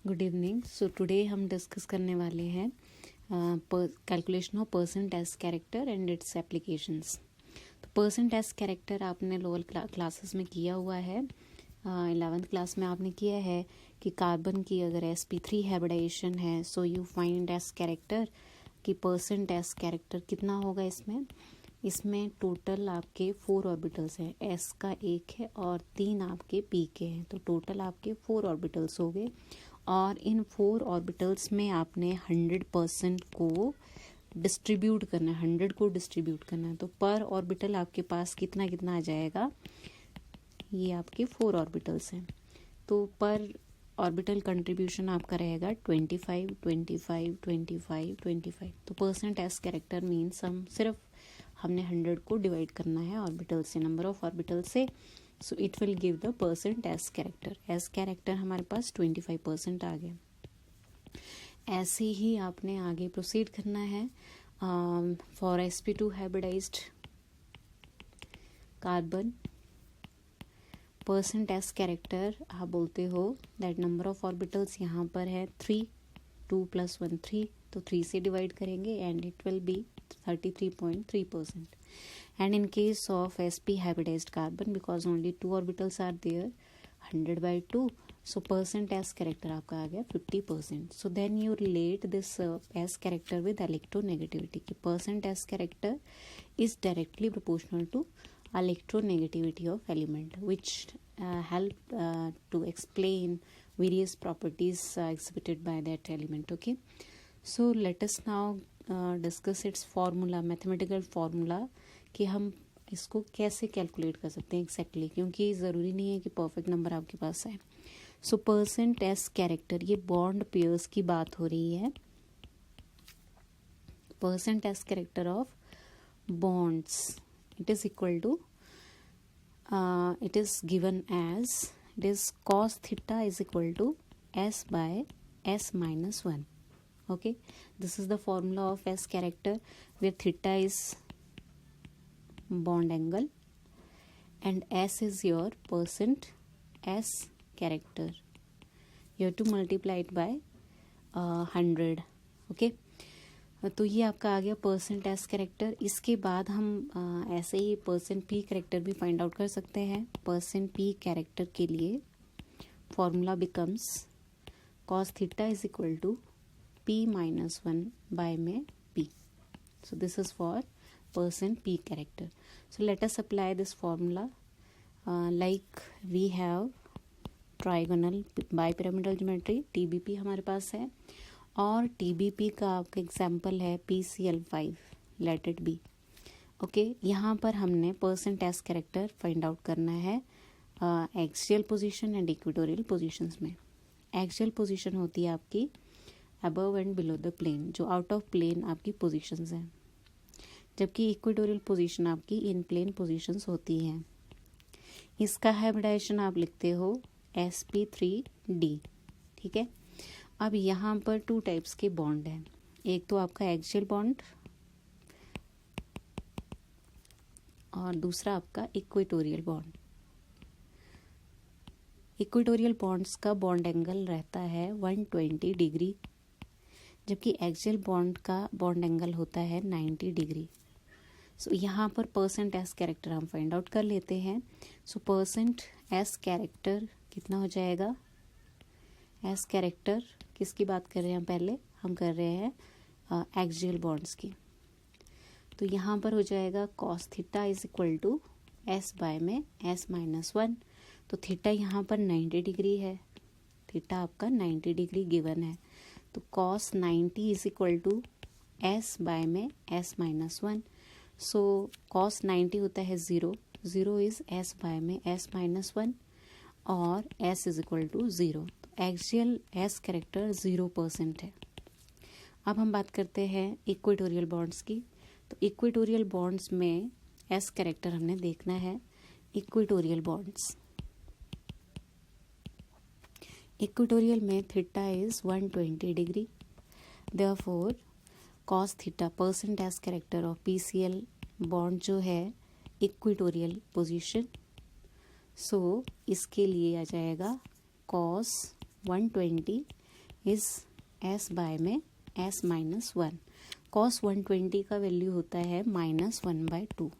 Good evening. So today हम discuss करने वाले हैं कैलकुलेशन ऑफ पर्सन टेस्ट कैरेक्टर एंड इट्स एप्लीकेशंस। तो पर्सन टेस्ट कैरेक्टर आपने लोअर क्लासेस में किया हुआ है। 11th क्लास में आपने किया है कि कार्बन की अगर sp3 हाइब्रिडाइजेशन है so you find s character कि पर्सन टेस्ट कैरेक्टर कितना होगा। इसमें टोटल आपके 4 ऑर्बिटल्स हैं, s का 1 है और 3 आपके p के हैं, तो टोटल आपके 4 ऑर्बिटल्स हो गए। और इन 4 ऑर्बिटल्स में आपने 100% को डिस्ट्रीब्यूट करना है, 100 को डिस्ट्रीब्यूट करना है। तो पर ऑर्बिटल आपके पास कितना कितना आ जाएगा, ये आपके 4 ऑर्बिटल्स हैं, तो पर ऑर्बिटल कंट्रीब्यूशन आपका रहेगा 25 25 25 25। तो पर्सन टेस्ट कैरेक्टर मीन्स हमने 100 को डिवाइड करना है ऑर्बिटल से, नंबर ऑफ ऑर्बिटल से। So it will give the percent टेस्ट कैरेक्टर। एस कैरेक्टर हमारे पास 25% आ गया। ऐसे ही आपने आगे प्रोसीड करना है for sp2 hybridised carbon. Percent टेस्ट कैरेक्टर आप बोलते हो दैट नंबर ऑफ ऑर्बिटल्स यहाँ पर है 3, 2 + 1 3, तो 3 से डिवाइड करेंगे and it will B 33.3%. And in case of sp hybridized carbon, because only 2 orbitals are there, 100/2, so person test character आपका आ गया 50%. So then you relate this S character with electronegativity कि person test character is directly proportional to electronegativity of element, which help to explain various properties exhibited by that element. Okay, so let us now discuss its formula, mathematical formula कि हम इसको कैसे calculate कर सकते हैं exactly, क्योंकि ज़रूरी नहीं है कि परफेक्ट नंबर आपके पास आए। सो पर्सन टेस्ट कैरेक्टर, ये बॉन्ड पेयर्स की बात हो रही है। पर्सन टेस्ट character of bonds it is equal to it is given as it is cos theta is equal to s/s-1. Okay, this is the formula of S character where theta is bond angle and S is your percent S character. You have to multiply it by 100. Okay, तो ये आपका आ गया percent S character. इसके बाद हम ऐसे ही percent p character भी फाइंड आउट कर सकते हैं। परसेंट पी कैरेक्टर के लिए formula becomes cos theta is equal to p-1 by में p. So this is for percent p character. So let us apply this formula like we have trigonal bipyramidal geometry, TBP हमारे पास है, और TBP का आपका example है PCl5, let it be. Okay, यहाँ पर हमने परसेंट टेस्ट कैरेक्टर फाइंड आउट करना है axial position and equatorial positions में। एक्सियल पोजीशन होती है आपकी above and below the plane, जो आउट ऑफ प्लेन आपकी पोजीशंस हैं, जबकि इक्वेटोरियल पोजीशन आपकी इन प्लेन पोजीशंस होती हैं। इसका हाइब्रिडाइजेशन आप लिखते हो sp3d। ठीक है, अब यहाँ पर 2 टाइप्स के बॉन्ड हैं। एक तो आपका एक्सियल बॉन्ड और दूसरा आपका इक्वेटोरियल बॉन्ड। इक्वेटोरियल बॉन्ड्स का बॉन्ड एंगल रहता है 120 डिग्री, जबकि एक्सियल बॉन्ड का बॉन्ड एंगल होता है 90 डिग्री। सो यहाँ पर परसेंट एस कैरेक्टर हम फाइंड आउट कर लेते हैं। सो परसेंट एस कैरेक्टर कितना हो जाएगा, एस कैरेक्टर किसकी बात कर रहे हैं हम, पहले हम कर रहे हैं एक्सियल बॉन्ड्स की। तो यहाँ पर हो जाएगा cos theta is equal to s/s-1। तो थीटा यहाँ पर 90 डिग्री है, थीटा आपका 90 डिग्री गिवन है, तो cos 90 is equal to s/s-1। So cos 90 होता है 0, 0 इज s/s-1 और s इज इक्वल टू 0। तो एक्सियल एस कैरेक्टर 0% है। अब हम बात करते हैं इक्वेटोरियल बॉन्ड्स की। तो इक्वेटोरियल बॉन्ड्स में एस कैरेक्टर हमने देखना है। इक्वेटोरियल बॉन्ड्स, इक्वेटोरियल में theta is 120 degree, therefore cos theta percent S character of PCl bond जो है इक्वेटोरियल पोजीशन, सो इसके लिए आ जाएगा cos 120 इज एस बाय में एस माइनस वन। कॉस 120 का वैल्यू होता है -1/2।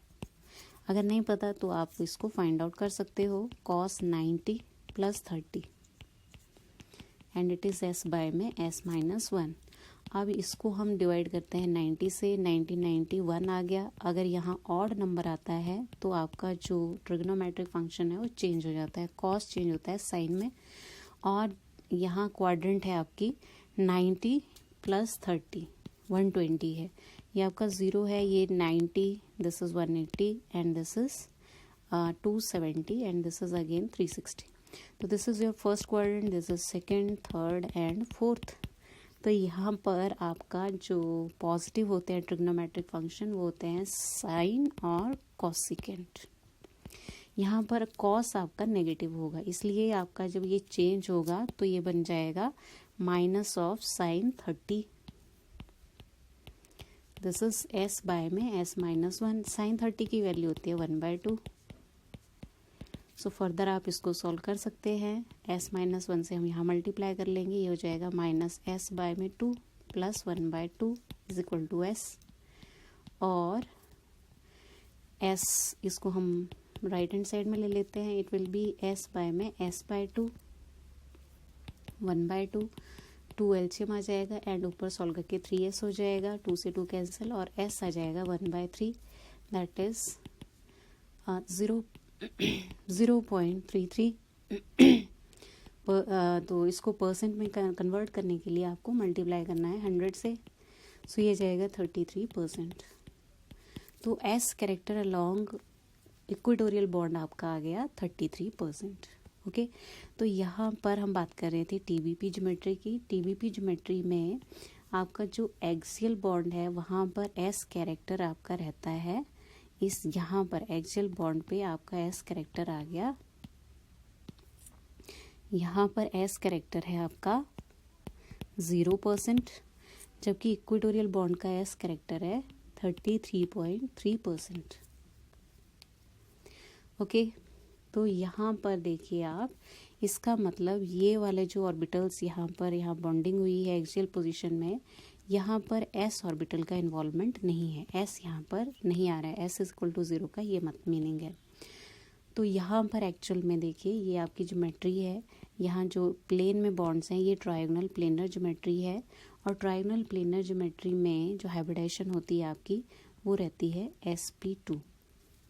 अगर नहीं पता तो आप इसको फाइंड आउट कर सकते हो। Cos 90 + 30 and it is s by में एस माइनस वन। अब इसको हम डिवाइड करते हैं 90 से, 90 1 आ गया। अगर यहाँ ऑड नंबर आता है तो आपका जो ट्रिग्नोमेट्रिक फंक्शन है वो चेंज हो जाता है, कॉस चेंज होता है साइन में। और यहाँ क्वाड्रेंट है आपकी 90 + 30 120 है, ये आपका 0 है, ये 90, this is 180 and this is 270 and this is again 360। तो this is your first quadrant, this is second, third and fourth. तो यहाँ पर आपका जो पॉजिटिव होते हैं ट्रिग्नोमेट्रिक फंक्शन वो होते हैं साइन और कॉसिकेंट। यहाँ पर कॉस आपका नेगेटिव होगा, इसलिए आपका जब ये चेंज होगा तो ये बन जाएगा -sin30। This is s by में एस माइनस वन। साइन 30 की वैल्यू होती है 1/2। सो फर्दर आप इसको सॉल्व कर सकते हैं। एस माइनस वन से हम यहाँ मल्टीप्लाई कर लेंगे, ये हो जाएगा -s बाय में 2 + 1/2 इज इक्वल टू s। और s इसको हम राइट हैंड साइड में ले लेते हैं, it will be s by में s/2 1/2, 2 एलसीएम आ जाएगा एंड ऊपर सॉल्व करके 3s हो जाएगा, 2 से 2 कैंसिल और s आ जाएगा 1/3, दैट इज 0.33। तो इसको परसेंट में कन्वर्ट करने के लिए आपको मल्टीप्लाई करना है 100 से, सो ये जाएगा 33%। तो s character along equatorial bond आपका आ गया 33%। ओके, तो यहाँ पर हम बात कर रहे थे टीबीपी ज्योमेट्री की। टीबीपी ज्योमेट्री में आपका जो एक्सियल बॉन्ड है वहाँ पर एस कैरेक्टर आपका रहता है। इस यहाँ पर एक्सियल बॉन्ड पे आपका एस कैरेक्टर आ गया, यहाँ पर एस कैरेक्टर है आपका 0%, जबकि इक्वेटोरियल बॉन्ड का एस कैरेक्टर है 33.3%। ओके, तो यहाँ पर देखिए आप, इसका मतलब ये वाले जो ऑर्बिटल्स यहाँ बॉन्डिंग हुई है एक्सियल पोजीशन में, यहाँ पर एस ऑर्बिटल का इन्वॉल्वमेंट नहीं है, एस यहाँ पर नहीं आ रहा है, एस इक्वल टू 0 का ये मत मीनिंग है। तो यहाँ पर एक्चुअल में देखिए ये आपकी ज्योमेट्री है, यहाँ जो प्लेन में बॉन्ड्स हैं ये ट्रायंगुलर प्लेनर ज्योमेट्री है, और ट्रायंगुलर प्लेनर ज्योमेट्री में जो हाइब्रिडाइजेशन होती है आपकी वो रहती है sp2।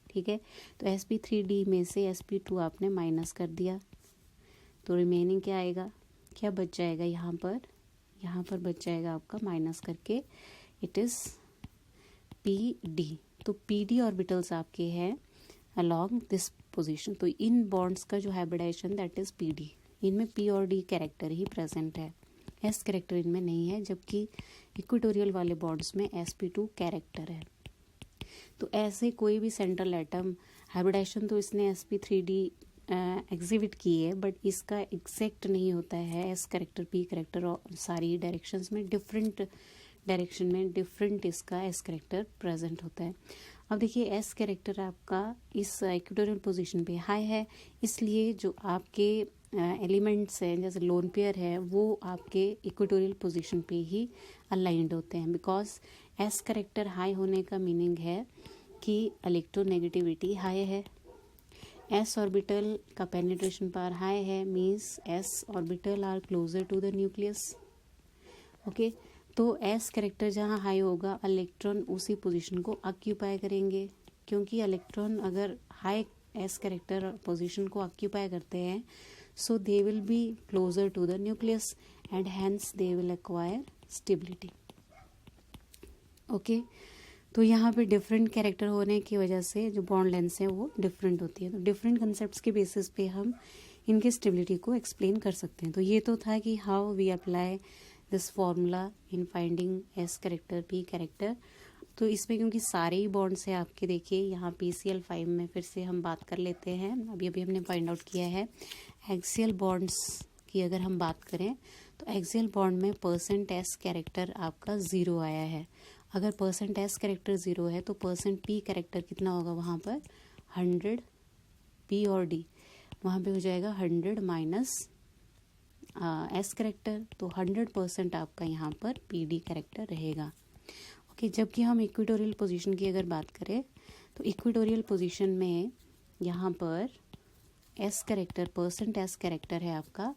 ठीक है, तो sp3d में से sp2 आपने माइनस कर दिया, तो रिमेनिंग क्या आएगा, क्या बच जाएगा यहाँ पर बच जाएगा आपका माइनस करके, इट इज़ pd। तो pd ऑर्बिटल्स आपके हैं अलोंग दिस पोजीशन। तो इन बॉन्ड्स का जो हाइब्रिडाइजेशन दैट इज़ pd, इनमें p और d कैरेक्टर ही प्रेजेंट है, s कैरेक्टर इनमें नहीं है, जबकि इक्वेटोरियल वाले बॉन्ड्स में sp2 कैरेक्टर है। तो ऐसे कोई भी सेंट्रल एटम हाइब्रिडाइजेशन तो इसने sp3d एग्जिबिट की है, बट इसका एग्जैक्ट नहीं होता है एस कैरेक्टर पी कैरेक्टर, और सारी डायरेक्शंस में डिफरेंट डायरेक्शन में डिफरेंट इसका एस कैरेक्टर प्रेजेंट होता है। अब देखिए एस कैरेक्टर आपका इस इक्वेटोरियल पोजीशन पे हाई है, इसलिए जो आपके एलिमेंट्स हैं जैसे लोन पेयर है वो आपके इक्वेटोरियल पोजीशन पे ही अलाइंड होते हैं, बिकॉज एस कैरेक्टर हाई होने का मीनिंग है कि इलेक्ट्रोनेगेटिविटी हाई है, एस ऑर्बिटल का पेनिट्रेशन पावर हाई है, means s orbital are closer to the nucleus. Okay, तो एस कैरेक्टर जहाँ हाई होगा इलेक्ट्रॉन उसी पोजीशन को ऑक्यूपाई करेंगे, क्योंकि इलेक्ट्रॉन अगर हाई एस कैरेक्टर पोजीशन को ऑक्यूपाई करते हैं so they will be closer to the nucleus and hence they will acquire stability. Okay, तो यहाँ पे डिफरेंट कैरेक्टर होने की वजह से जो बॉन्ड लेंथ है वो डिफरेंट होती है, तो डिफरेंट कंसेप्ट्स के बेसिस पे हम इनके स्टेबिलिटी को एक्सप्लेन कर सकते हैं। तो ये तो था कि how we apply this formula in finding s character p character. तो इसमें क्योंकि सारे ही बॉन्ड्स हैं आपके, देखिए यहाँ PCl5 में फिर से हम बात कर लेते हैं, अभी हमने फाइंड आउट किया है एक्सियल बॉन्ड्स की। अगर हम बात करें तो एक्सियल बॉन्ड में परसेंट एस कैरेक्टर आपका 0 आया है। अगर परसेंट एस कैरेक्टर 0 है तो परसेंट पी कैरेक्टर कितना होगा वहाँ पर 100, पी और डी वहाँ पे हो जाएगा 100 - एस कैरेक्टर, तो 100% आपका यहाँ पर पी डी कैरेक्टर रहेगा। ओके, जबकि हम इक्वेटोरियल पोजीशन की अगर बात करें तो इक्वेटोरियल पोजीशन में यहाँ पर S character, percent S character है आपका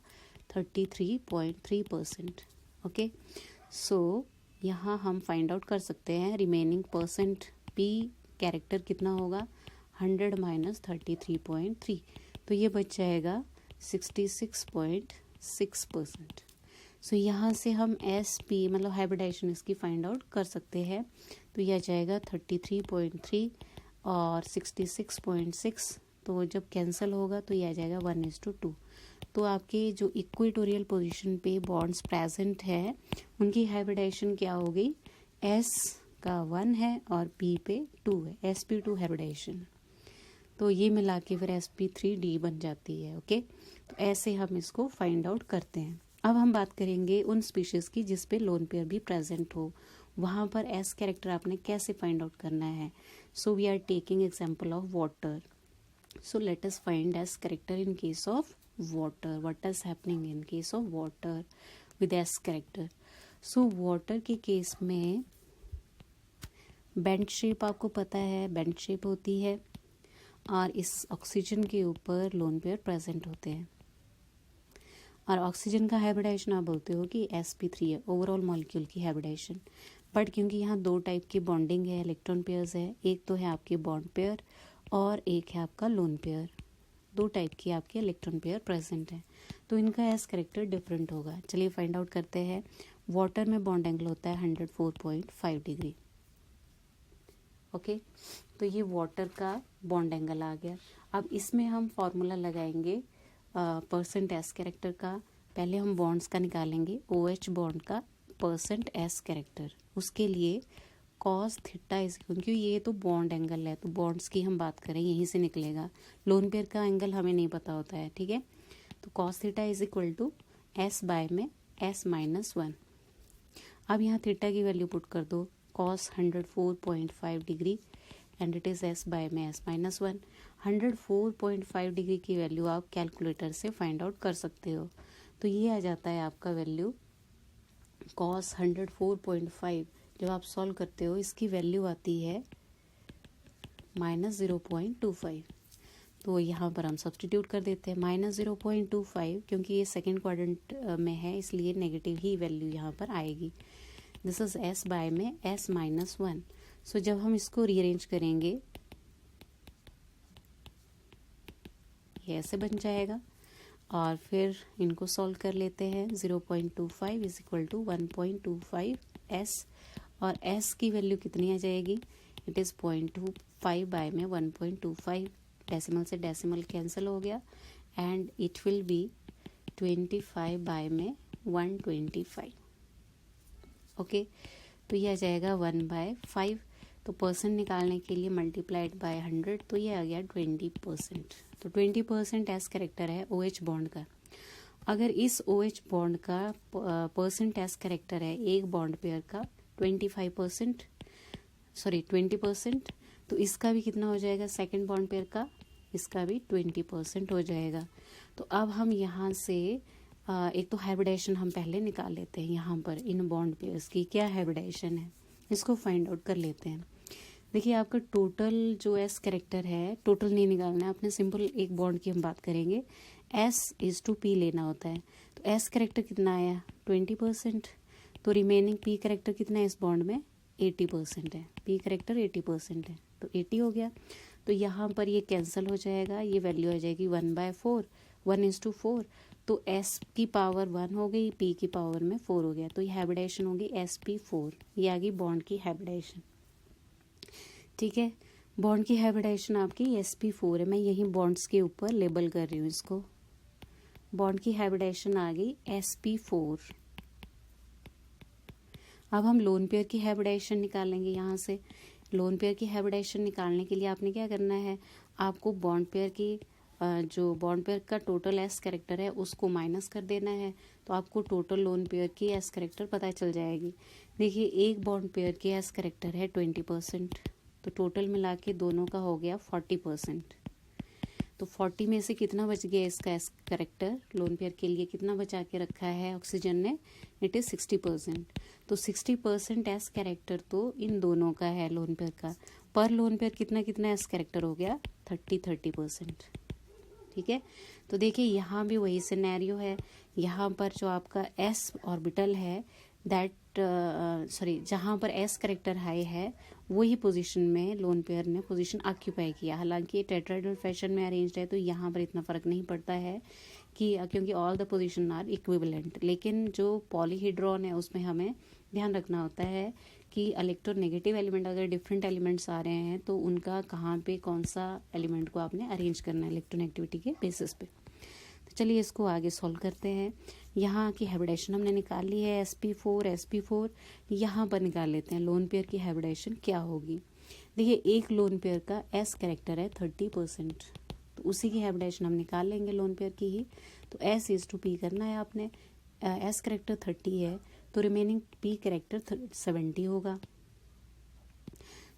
33.3%। ओके, सो यहाँ हम फाइंड आउट कर सकते हैं रिमेनिंग परसेंट पी कैरेक्टर कितना होगा, 100 माइनस 33.3, तो ये बच जाएगा 66.6%। सो यहाँ से हम एस पी मतलब हाइब्रिडाइजेशन इसकी फाइंड आउट कर सकते हैं। तो यह आ जाएगा 33.3 और 66.6, तो जब कैंसिल होगा तो ये आ जाएगा 1:2। तो आपके जो इक्वेटोरियल पोजीशन पे बॉन्ड्स प्रेजेंट है उनकी हाइब्रिडाइजेशन क्या हो गई, एस का 1 है और पी पे 2 है, sp2 हाइब्रिडाइजेशन। तो ये मिला के फिर sp3d बन जाती है। ओके, तो ऐसे हम इसको फाइंड आउट करते हैं। अब हम बात करेंगे उन स्पीशीज की जिस पे लोन पेयर भी प्रेजेंट हो, वहाँ पर एस कैरेक्टर आपने कैसे फाइंड आउट करना है। So we are taking example of water. So let us find s character in case of water. What is happening in case of water with s character. So water के case में bend shape आपको पता है, bend shape होती है और इस oxygen के ऊपर लोन पेयर प्रेजेंट होते हैं और ऑक्सीजन का हाइब्रिडाइजेशन आप बोलते हो कि sp3 है, ओवरऑल मॉलिक्यूल की हाइब्रिडाइजेशन। बट क्योंकि यहाँ दो टाइप की बॉन्डिंग है, इलेक्ट्रॉन पेयर्स है, एक तो है आपकी बॉन्ड पेयर और एक है आपका लोन पेयर, दो टाइप की आपके इलेक्ट्रॉन पेयर प्रेजेंट है, तो इनका एस कैरेक्टर डिफरेंट होगा। चलिए फाइंड आउट करते हैं। वाटर में बॉन्ड एंगल होता है 104.5 डिग्री। ओके, तो ये वाटर का बॉन्ड एंगल आ गया। अब इसमें हम फॉर्मूला लगाएंगे परसेंट एस कैरेक्टर का। पहले हम बॉन्ड्स का निकालेंगे, OH बॉन्ड का परसेंट एस कैरेक्टर। उसके लिए कॉस थीटा इज, क्योंकि ये तो बॉन्ड एंगल है तो बॉन्ड्स की हम बात करें यहीं से निकलेगा, लोन पेयर का एंगल हमें नहीं पता होता है, ठीक है। तो cos theta is equal to s by में s-1। अब यहाँ थीटा की वैल्यू पुट कर दो, cos 104.5 degree and it is s by में s-1। 104.5 डिग्री की वैल्यू आप कैलकुलेटर से फाइंड आउट कर सकते हो। तो ये आ जाता है आपका वैल्यू कॉस 104.5। जब आप सॉल्व करते हो इसकी वैल्यू आती है -0.25। तो यहाँ पर हम सब्सटीट्यूट कर देते हैं -0.25, क्योंकि ये सेकेंड क्वाड्रेंट में है इसलिए नेगेटिव ही वैल्यू यहाँ पर आएगी। दिस इज s बाय में s-1। सो जब हम इसको रीअरेंज करेंगे ये ऐसे बन जाएगा और फिर इनको सॉल्व कर लेते हैं। 0.25 इज इक्वल टू 1.25 s और s की वैल्यू कितनी आ जाएगी, इट इज़ 0.25 बाय में 1.25, डेसिमल से डेसिमल कैंसिल हो गया and it will be 25 by में 125। ओके, तो ये आ जाएगा 1/5। तो परसेंट निकालने के लिए मल्टीप्लाइड बाय 100, तो ये आ गया 20%। तो 20% एस कैरेक्टर है OH बॉन्ड का। अगर इस OH बॉन्ड का परसेंट एस कैरेक्टर है एक बॉन्ड पेयर का 20%, तो इसका भी कितना हो जाएगा, सेकेंड बॉन्ड पेयर का इसका भी 20% हो जाएगा। तो अब हम यहाँ से एक तो हाइब्रिडाइजेशन हम पहले निकाल लेते हैं। यहाँ पर इन बॉन्ड पेयर्स की क्या हाइब्रिडाइजेशन है इसको फाइंड आउट कर लेते हैं। देखिए आपका टोटल जो एस कैरेक्टर है, टोटल नहीं निकालना है आपने, सिंपल एक बॉन्ड की हम बात करेंगे, S/P लेना होता है। तो एस कैरेक्टर कितना आया 20%, तो रिमेनिंग पी कैरेक्टर कितना है इस बॉन्ड में 80% है, पी कैरेक्टर 80% है, तो 80 हो गया। तो यहाँ पर ये कैंसिल हो जाएगा, ये वैल्यू आ जाएगी 1/4, 1:4। तो s की पावर 1 हो गई, p की पावर में 4 हो गया, तो ये हाइब्रिडाइजेशन होगी sp4। ये आ गई बॉन्ड की हाइब्रिडाइजेशन, ठीक है। बॉन्ड की हाइब्रिडाइजेशन आपकी sp4 है, मैं यही बॉन्ड्स के ऊपर लेबल कर रही हूँ इसको। बॉन्ड की हाइब्रिडाइजेशन आ गई sp4। अब हम लोन पेयर की हाइब्रिडाइजेशन निकालेंगे। यहाँ से लोन पेयर की हाइब्रिडाइजेशन निकालने के लिए आपने क्या करना है, आपको बॉन्ड पेयर की जो बॉन्ड पेयर का टोटल एस कैरेक्टर है उसको माइनस कर देना है, तो आपको टोटल लोन पेयर की एस कैरेक्टर पता चल जाएगी। देखिए एक बॉन्ड पेयर की एस कैरेक्टर है 20%, तो टोटल मिला के दोनों का हो गया 40%। तो 40 में से कितना बच गया इसका एस कैरेक्टर, लोन पेयर के लिए कितना बचा के रखा है ऑक्सीजन ने, इट इज़ 60%। तो 60% एस कैरेक्टर तो इन दोनों का है लोन पेयर का। पर लोन पेयर कितना कितना एस कैरेक्टर हो गया, 30%। ठीक है, तो देखिए यहाँ भी वही सिनेरियो है। यहाँ पर जो आपका एस ऑर्बिटल है दैट जहाँ पर एस कैरेक्टर हाई है वही पोजीशन में लोन पेयर ने पोजीशन ऑक्यूपाई किया। हालांकि टेट्राहेड्रल फैशन में अरेंज्ड है तो यहाँ पर इतना फ़र्क नहीं पड़ता है कि क्योंकि all the position are equivalent. लेकिन जो पॉलीहेड्रॉन है उसमें हमें ध्यान रखना होता है कि इलेक्ट्रोनेगेटिव एलिमेंट अगर डिफरेंट एलिमेंट्स आ रहे हैं तो उनका कहाँ पे कौन सा एलिमेंट को आपने अरेंज करना है इलेक्ट्रोनेगेटिविटी के बेसिस पे। तो चलिए इसको आगे सॉल्व करते हैं। यहाँ की हाइब्रिडेशन हमने निकाल ली है sp4 यहाँ पर निकाल लेते हैं लोन पेयर की हाइब्रिडेशन क्या होगी। देखिए एक लोन पेयर का s कैरेक्टर है 30%, तो उसी की हाइब्रिडेशन हम निकाल लेंगे लोन पेयर की ही। तो s इज टू p करना है आपने, s कैरेक्टर 30 है तो रिमेनिंग p कैरेक्टर 70 होगा।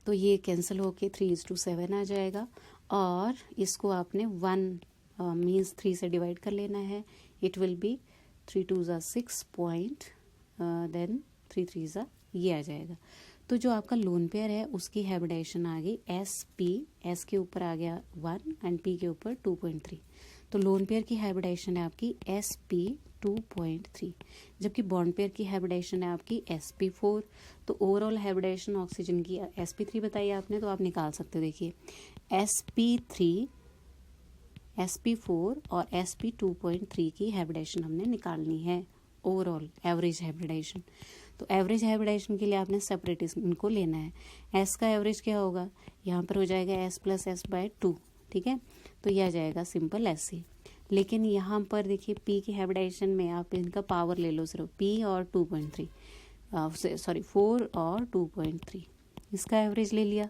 तो ये कैंसिल होके 3:7 आ जाएगा और इसको आपने 1 मीन्स 3 से डिवाइड कर लेना है। It will be 3 2 6 point then 3 3 ये आ जाएगा। तो जो आपका लोन पेयर है उसकी हाइब्रिडेशन आ गई एस के ऊपर आ गया 1 एंड पी के ऊपर 2.3। तो लोन पेयर की हाइब्रिडेशन है आपकी sp 2.3, जबकि बॉन्ड पेयर की हाइब्रिडेशन है आपकी sp4। तो ओवरऑल हाइब्रिडेशन ऑक्सीजन की sp3 बताई आपने, तो आप निकाल सकते हो। देखिए sp3 sp4 और sp 2.3 की हाइब्रिडेशन हमने निकालनी है, ओवरऑल एवरेज हाइब्रिडेशन। तो एवरेज हाइब्रिडेशन के लिए आपने सेपरेट इनको लेना है। s का एवरेज क्या होगा, यहाँ पर हो जाएगा s + s/2, ठीक है, तो यह आ जाएगा सिंपल ऐसे। लेकिन यहाँ पर देखिए p की हाइब्रिडेशन में आप इनका पावर ले लो, सिर्फ p और 2.3 4 और 2.3, इसका एवरेज ले लिया।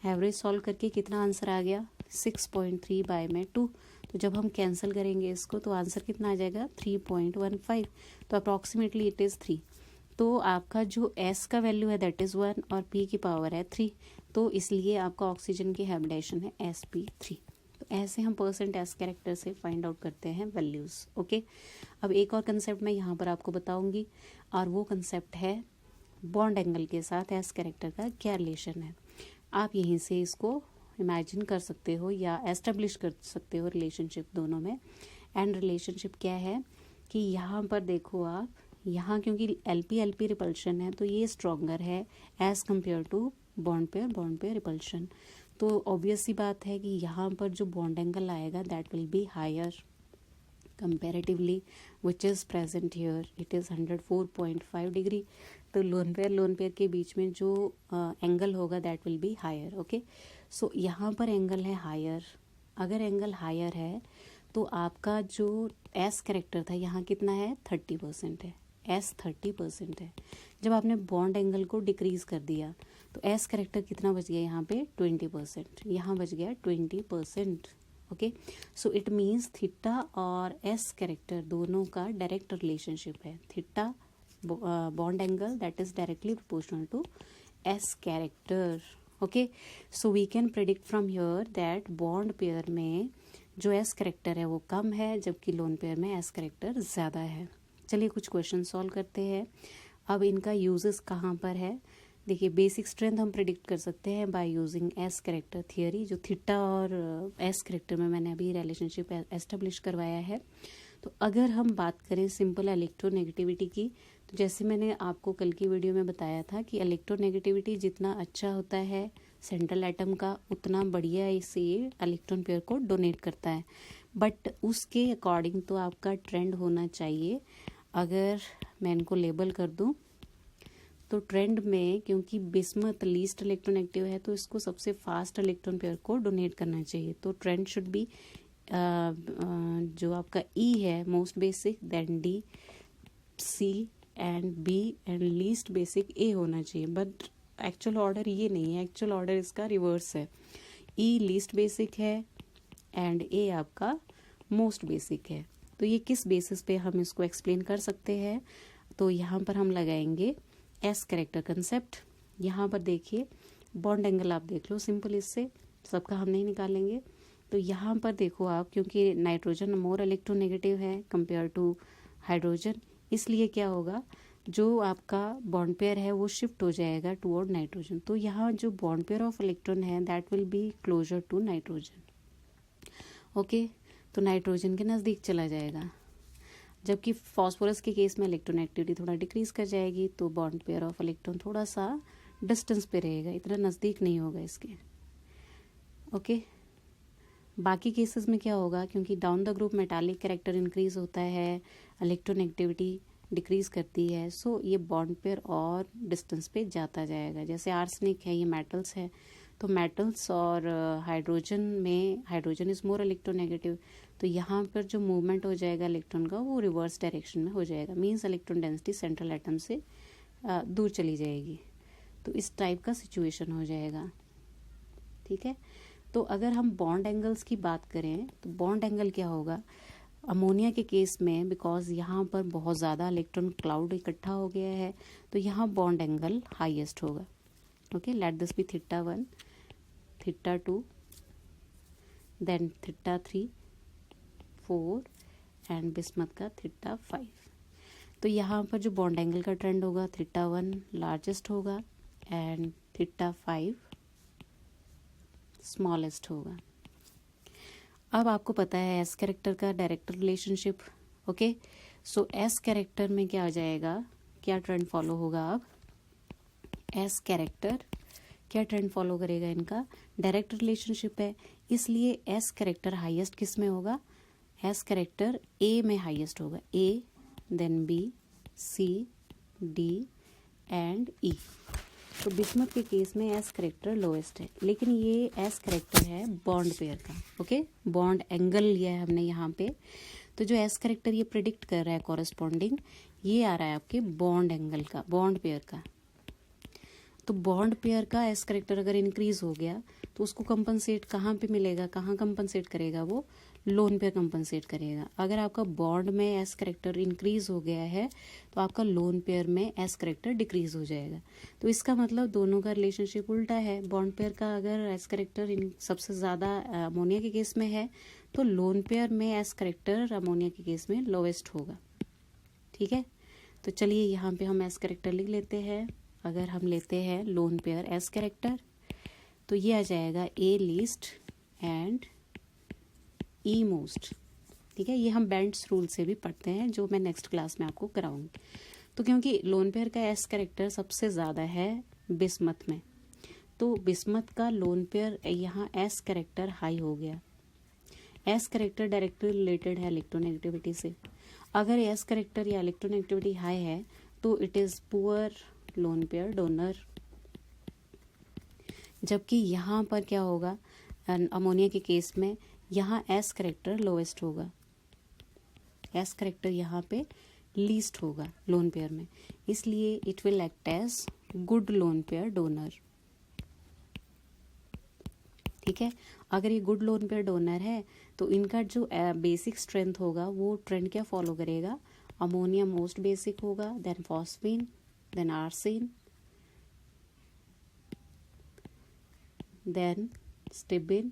एवरेज सॉल्व करके कितना आंसर आ गया, 6.3/2। तो जब हम कैंसिल करेंगे इसको तो आंसर कितना आ जाएगा, 3.15। तो अप्रॉक्सीमेटली इट इज़ 3। तो आपका जो s का वैल्यू है दैट इज़ 1 और p की पावर है 3, तो इसलिए आपका ऑक्सीजन की हाइब्रिडेशन है sp3। तो ऐसे हम % s कैरेक्टर से फाइंड आउट करते हैं वैल्यूज़। ओके, अब एक और कंसेप्ट मैं यहाँ पर आपको बताऊँगी और वो कंसेप्ट है बॉन्ड एंगल के साथ s कैरेक्टर का क्या रिलेशन है। आप यहीं से इसको इमेजिन कर सकते हो या एस्टेब्लिश कर सकते हो रिलेशनशिप दोनों में। एंड रिलेशनशिप क्या है कि यहाँ पर देखो आप, यहाँ क्योंकि LP रिपल्शन है तो ये स्ट्रॉन्गर है as compared to bond pair repulsion. तो ऑब्वियस सी बात है कि यहाँ पर जो बॉन्ड एंगल आएगा that will be higher comparatively which is present here, it is 104.5 degree. तो लोन पेयर के बीच में जो एंगल होगा that will be higher. Okay, so यहाँ पर एंगल है हायर। अगर एंगल हायर है तो आपका जो एस कैरेक्टर था यहाँ कितना है, 30% है, एस 30% है। जब आपने बॉन्ड एंगल को डिक्रीज कर दिया तो एस कैरेक्टर कितना बच गया, यहाँ पे 20%, यहाँ बच गया 20%। Okay, so it means theta और एस कैरेक्टर दोनों का डायरेक्ट रिलेशनशिप है। Theta bond angle that is directly proportional to s character. Okay, so we can predict from here that bond pair में जो एस कैरेक्टर है वो कम है जबकि लोन पेयर में एस कैरेक्टर ज़्यादा है। चलिए कुछ क्वेश्चन सॉल्व करते हैं। अब इनका यूजेस कहाँ पर है, देखिए बेसिक स्ट्रेंथ हम प्रिडिक्ट कर सकते हैं by using S character theory, जो थीटा और एस कैरेक्टर में मैंने अभी रिलेशनशिप एस्टेब्लिश करवाया है। तो अगर हम बात करें सिंपल इलेक्ट्रोनेगेटिविटी की, तो जैसे मैंने आपको कल की वीडियो में बताया था कि इलेक्ट्रोनेगेटिविटी जितना अच्छा होता है सेंट्रल एटम का उतना बढ़िया इसे इलेक्ट्रॉन पेयर को डोनेट करता है। बट उसके अकॉर्डिंग तो आपका ट्रेंड होना चाहिए। अगर मैं इनको लेबल कर दूं तो ट्रेंड में, क्योंकि बिस्मथ लीस्ट इलेक्ट्रोनेगेटिव है तो इसको सबसे फास्ट इलेक्ट्रॉन पेयर को डोनेट करना चाहिए। तो ट्रेंड शुड बी जो आपका ई है most basic, then D, C and B and least basic A होना चाहिए। बट एक्चुअल ऑर्डर ये नहीं है, एक्चुअल ऑर्डर इसका रिवर्स है। ई लीस्ट बेसिक है एंड ए आपका मोस्ट बेसिक है। तो ये किस बेसिस पे हम इसको एक्सप्लेन कर सकते हैं, तो यहाँ पर हम लगाएंगे एस कैरेक्टर कंसेप्ट। यहाँ पर देखिए बॉन्ड एंगल आप देख लो सिंपल, इससे सबका हम नहीं निकालेंगे। तो यहाँ पर देखो आप, क्योंकि नाइट्रोजन मोर इलेक्ट्रोनेगेटिव है कंपेयर टू हाइड्रोजन, इसलिए क्या होगा, जो आपका बॉन्ड पेयर है वो शिफ्ट हो जाएगा टुवर्ड नाइट्रोजन। तो यहाँ जो बॉन्ड पेयर ऑफ इलेक्ट्रॉन है that will be closer to nitrogen. Okay, तो नाइट्रोजन के नज़दीक चला जाएगा, जबकि फॉस्फोरस के केस में इलेक्ट्रॉन एक्टिविटी थोड़ा डिक्रीज कर जाएगी, तो बॉन्ड पेयर ऑफ इलेक्ट्रॉन थोड़ा सा डिस्टेंस पे रहेगा, इतना नज़दीक नहीं होगा इसके। ओके, बाकी केसेस में क्या होगा, क्योंकि down the group metallic character increase होता है, इलेक्ट्रॉन एक्टिविटी डिक्रीज करती है, सो ये बॉन्ड पेयर और डिस्टेंस पे जाता जाएगा। जैसे आर्सेनिक है, ये मेटल्स है, तो मेटल्स और हाइड्रोजन में हाइड्रोजन इज मोर इलेक्ट्रोनेगेटिव, तो यहाँ पर जो मूवमेंट हो जाएगा इलेक्ट्रॉन का वो रिवर्स डायरेक्शन में हो जाएगा, means electron density central atom से दूर चली जाएगी। तो इस टाइप का सिचुएशन हो जाएगा। ठीक है, तो अगर हम बॉन्ड एंगल्स की बात करें तो बॉन्ड एंगल क्या होगा, अमोनिया के केस में बिकॉज यहाँ पर बहुत ज़्यादा इलेक्ट्रॉन क्लाउड इकट्ठा हो गया है, तो यहाँ बॉन्ड एंगल हाईएस्ट होगा। Okay, let this be theta 1, theta 2, then theta 3, 4 and bismuth का थीटा 5। तो यहाँ पर जो बॉन्ड एंगल का ट्रेंड होगा, थीटा 1 लार्जेस्ट होगा एंड थीटा 5 स्मॉलेस्ट होगा। अब आपको पता है एस कैरेक्टर का direct relationship. Okay, so s character में क्या आ जाएगा, क्या ट्रेंड फॉलो होगा, अब एस कैरेक्टर क्या ट्रेंड फॉलो करेगा, इनका डायरेक्ट रिलेशनशिप है, इसलिए एस कैरेक्टर हाईएस्ट किस में होगा, एस कैरेक्टर ए में हाईएस्ट होगा, A then B, C, D and E. तो बिस्मथ के केस में एस कैरेक्टर लोएस्ट है, लेकिन ये एस कैरेक्टर है बॉन्ड पेयर का। ओके, बॉन्ड एंगल लिया है हमने यहाँ पे, तो जो एस कैरेक्टर ये प्रिडिक्ट कर रहा है कॉरेस्पॉन्डिंग, ये आ रहा है आपके बॉन्ड एंगल का, बॉन्ड पेयर का। तो बॉन्ड पेयर का एस कैरेक्टर अगर इंक्रीज हो गया तो उसको कंपनसेट कहाँ पे मिलेगा, कहाँ कंपनसेट करेगा, वो लोन पेयर कंपनसेट करेगा। अगर आपका बॉन्ड में एस कैरेक्टर इंक्रीज हो गया है तो आपका लोन पेयर में एस कैरेक्टर डिक्रीज हो जाएगा। तो इसका मतलब दोनों का रिलेशनशिप उल्टा है। बॉन्ड पेयर का अगर एस कैरेक्टर सबसे ज़्यादा अमोनिया के केस में है तो लोन पेयर में एस कैरेक्टर अमोनिया के केस में लोवेस्ट होगा। ठीक है, तो चलिए यहाँ पे हम एस कैरेक्टर लिख लेते हैं। अगर हम लेते हैं लोन पेयर एस कैरेक्टर तो ये आ जाएगा ए लीस्ट एंड ई मोस्ट। ठीक है, ये हम बेंट्स रूल से भी पढ़ते हैं, जो मैं नेक्स्ट क्लास में आपको कराऊंगी। तो क्योंकि लोन पेयर का एस कैरेक्टर सबसे ज़्यादा है बिस्मथ में, तो बिस्मथ का लोन पेयर यहाँ एस कैरेक्टर हाई हो गया। एस कैरेक्टर डायरेक्टली रिलेटेड है इलेक्ट्रोनेगेटिविटी से। अगर एस कैरेक्टर या इलेक्ट्रोनेगेटिविटी हाई है तो it is poor loan pair donor. जबकि यहाँ पर क्या होगा, अमोनिया के केस में यहाँ एस कैरेक्टर लोएस्ट होगा, एस कैरेक्टर यहाँ पे लीस्ट होगा लोन पेयर में, इसलिए it will act as good lone pair donor. ठीक है, अगर ये गुड लोन पेयर डोनर है तो इनका जो बेसिक स्ट्रेंथ होगा वो ट्रेंड क्या फॉलो करेगा, अमोनिया मोस्ट बेसिक होगा, then phosphine, then arsine, then stibine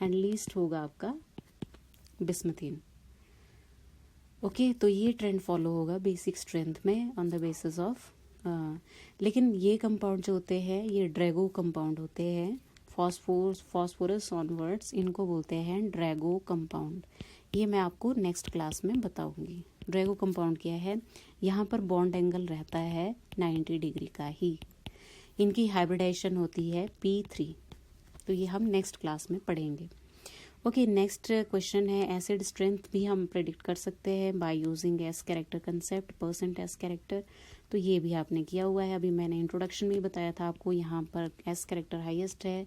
and least होगा आपका बिस्मथीन। ओके, तो ये ट्रेंड फॉलो होगा बेसिक स्ट्रेंथ में ऑन द बेसिस ऑफ लेकिन ये कंपाउंड जो होते हैं ये ड्रैगो कंपाउंड होते हैं, फॉस्फोरस ऑनवर्ड्स इनको बोलते हैं ड्रैगो कंपाउंड। ये मैं आपको नेक्स्ट क्लास में बताऊंगी। ड्रैगो कंपाउंड क्या है, यहाँ पर बॉन्ड एंगल रहता है 90 डिग्री का ही, इनकी हाइब्रिडाइजेशन होती है P3, तो ये हम नेक्स्ट क्लास में पढ़ेंगे। ओके, नेक्स्ट क्वेश्चन है एसिड स्ट्रेंथ भी हम प्रेडिक्ट कर सकते हैं by using S character concept, percent S character. तो ये भी आपने किया हुआ है, अभी मैंने इंट्रोडक्शन में बताया था आपको। यहाँ पर एस कैरेक्टर हाईएस्ट है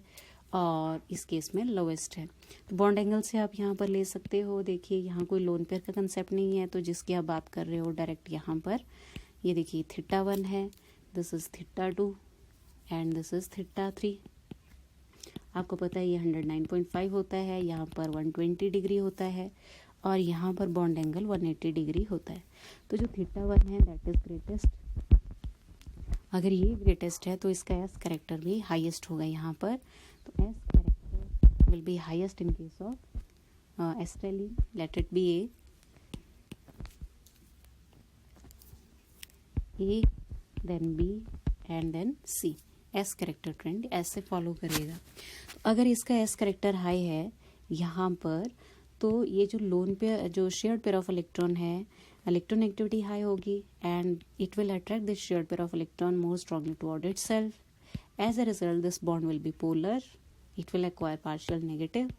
और इस केस में लोवेस्ट है। तो बॉन्ड एंगल से आप यहाँ पर ले सकते हो। देखिए यहाँ कोई लोन पेयर का कंसेप्ट नहीं है, तो जिसकी आप बात कर रहे हो डायरेक्ट यहाँ पर ये देखिए थीटा 1 है, this is theta 2 and this is theta 3। आपको पता है ये 109.5 होता है, यहाँ पर 120 डिग्री होता है और यहाँ पर बॉन्ड एंगल 180 डिग्री होता है। तो जो थीटा 1 है दैट इज ग्रेटेस्ट। अगर ये ग्रेटेस्ट है तो इसका एस कैरेक्टर भी हाईएस्ट होगा यहाँ पर। तो s character will be highest in case of acetylene, let it be A then B and then C. S character trend ऐसे फॉलो करेगा। तो अगर इसका एस कैरेक्टर हाई है यहाँ पर, तो ये जो लोन पे जो शेयर्ड पेयर ऑफ इलेक्ट्रॉन है, इलेक्ट्रॉन एक्टिविटी हाई होगी and it will attract this shared pair of electron more strongly toward itself. As a result this bond will be polar, it will acquire partial negative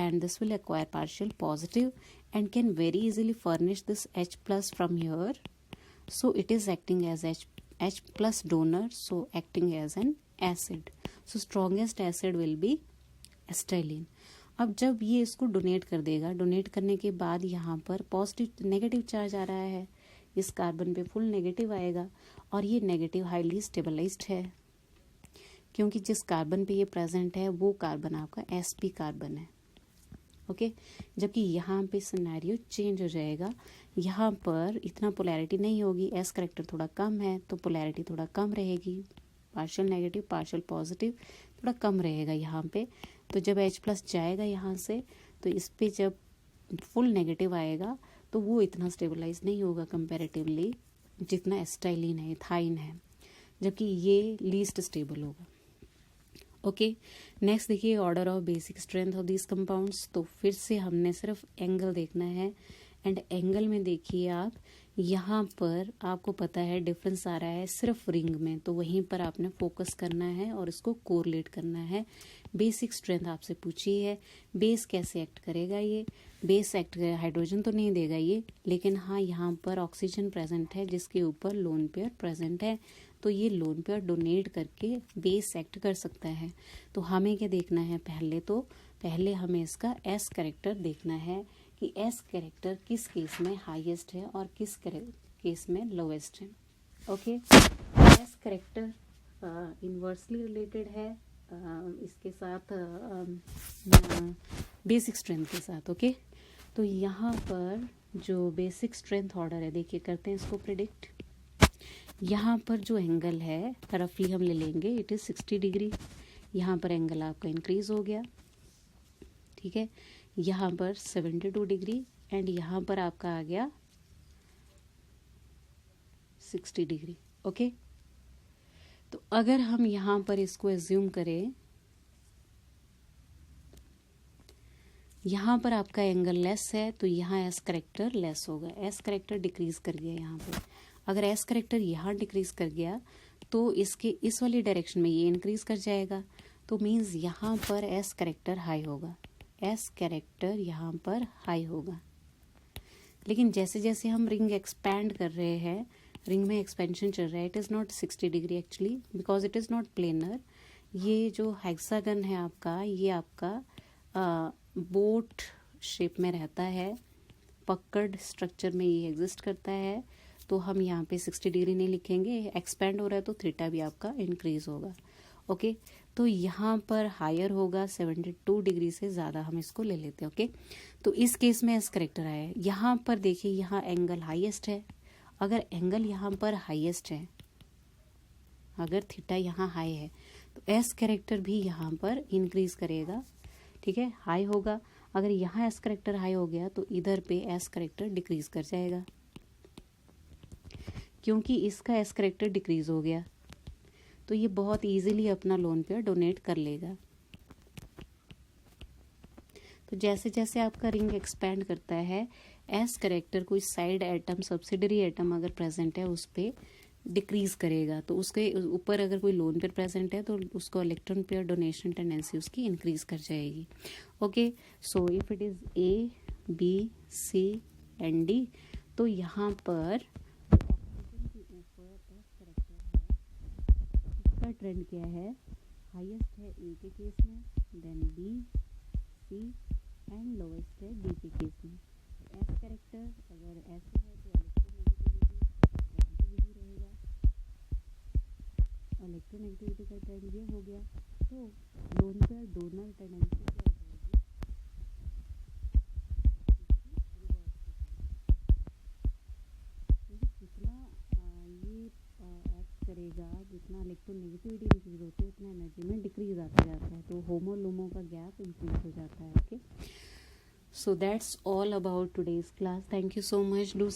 and this will acquire partial positive and can very easily furnish this H plus from here. So it is acting as H plus donor, so acting as an acid. So strongest acid will be acetylene. अब जब ये इसको donate कर देगा, donate करने के बाद यहाँ पर पॉजिटिव नेगेटिव चार्ज आ रहा है, इस कार्बन पे फुल नेगेटिव आएगा और ये नेगेटिव हाईली स्टेबलाइज्ड है क्योंकि जिस कार्बन पे ये प्रेजेंट है वो कार्बन आपका sp कार्बन है। ओके, जबकि यहाँ पे सिनेरियो चेंज हो जाएगा, यहाँ पर इतना पोलैरिटी नहीं होगी, एस करेक्टर थोड़ा कम है तो पोलैरिटी थोड़ा कम रहेगी, पार्शियल नेगेटिव पार्शियल पॉजिटिव थोड़ा कम रहेगा यहाँ पे। तो जब H प्लस जाएगा यहाँ से तो इस पे जब फुल नेगेटिव आएगा तो वो इतना स्टेबलाइज नहीं होगा कंपैरेटिवली जितना एस्टाइलिन है, इथाइन है, जबकि ये लीस्ट स्टेबल होगा। ओके, नेक्स्ट देखिए order of basic strength of this compounds. तो फिर से हमने सिर्फ एंगल देखना है एंड एंगल में देखिए आप यहाँ पर आपको पता है डिफरेंस आ रहा है सिर्फ रिंग में, तो वहीं पर आपने फोकस करना है और इसको कोरिलेट करना है। बेसिक स्ट्रेंथ आपसे पूछी है, बेस कैसे एक्ट करेगा, ये बेस एक्ट हाइड्रोजन तो नहीं देगा ये, लेकिन हाँ यहाँ पर ऑक्सीजन प्रेजेंट है जिसके ऊपर लोन पेयर प्रेजेंट है, तो ये लोन पेयर डोनेट करके बेस एक्ट कर सकता है। तो हमें क्या देखना है, पहले हमें इसका एस कैरेक्टर देखना है कि एस कैरेक्टर किस केस में हाईएस्ट है और किस केस में लोएस्ट है। Okay, S character inversely related है इसके साथ बेसिक स्ट्रेंथ के साथ। ओके, तो यहाँ पर जो बेसिक स्ट्रेंथ ऑर्डर है, देखिए करते हैं इसको प्रिडिक्ट। यहाँ पर जो एंगल है रफली हम ले लेंगे, इट इज़ 60 डिग्री। यहाँ पर एंगल आपका इंक्रीज हो गया, ठीक है, यहाँ पर 72 डिग्री एंड यहाँ पर आपका आ गया 60 डिग्री। ओके, तो अगर हम यहाँ पर इसको एज्यूम करें, यहाँ पर आपका एंगल लेस है तो यहाँ एस करेक्टर लेस होगा, एस करेक्टर डिक्रीज कर गया यहाँ पे। अगर एस करेक्टर यहाँ डिक्रीज कर गया तो इसके इस वाली डायरेक्शन में ये इंक्रीज कर जाएगा, तो मीन्स यहाँ पर एस करेक्टर हाई होगा, एस कैरेक्टर यहाँ पर हाई होगा। लेकिन जैसे जैसे हम रिंग एक्सपैंड कर रहे हैं, रिंग में एक्सपेंशन चल रहा है, it is not 60 degree actually because it is not planar. ये जो हेक्सागन है आपका, ये आपका बोट शेप में रहता है, पकड़ स्ट्रक्चर में ये एग्जिस्ट करता है, तो हम यहाँ पे 60 डिग्री नहीं लिखेंगे, एक्सपैंड हो रहा है तो थीटा भी आपका इंक्रीज होगा। ओके, तो यहाँ पर हायर होगा, 72 डिग्री से ज़्यादा हम इसको ले लेते हैं। ओके, तो इस केस में एस करेक्टर आया है। यहाँ पर देखिए यहाँ एंगल हाईएस्ट है, अगर एंगल यहाँ पर हाईएस्ट है, अगर थीटा यहाँ हाई है तो एस करेक्टर भी यहाँ पर इंक्रीज करेगा, ठीक है, हाई होगा। अगर यहाँ एस करेक्टर हाई हो गया तो इधर पे एस करेक्टर डिक्रीज कर जाएगा, क्योंकि इसका एस करेक्टर डिक्रीज हो गया तो ये बहुत इजीली अपना लोन पेयर डोनेट कर लेगा। तो जैसे जैसे आपका रिंग एक्सपैंड करता है, एस करेक्टर कोई साइड एटम, सब्सिडरी एटम अगर प्रेजेंट है उस पर डिक्रीज करेगा, तो उसके ऊपर अगर कोई लोन पेयर प्रेजेंट है तो उसको इलेक्ट्रॉन पेयर डोनेशन टेंडेंसी उसकी इंक्रीज कर जाएगी। Okay, so if it is A B C and D, तो यहाँ पर ट्रेंड क्या है, हाईएस्ट है ए के केस में, then B C and lowest है डी के केस में। एस कैरेक्टर अगर ऐसे है तो इलेक्ट्रोनेगेटिविटी यही रहेगा, इलेक्ट्रोनेगेटिविटी का ट्रेंड ये हो गया, तो लोन पेयर डोनर टेंडेंसी क्या हो जाएगी, क्योंकि जितना ये एक्ट करेगा ऊर्जा जितना इलेक्ट्रोनेगेटिविटी इंक्रीज होती है उतना एनर्जी में डिक्रीज आता जाता है, तो होमो लुमो का गैप इंक्रीज हो जाता है. Okay, so that's all about today's class. Thank you so much. Do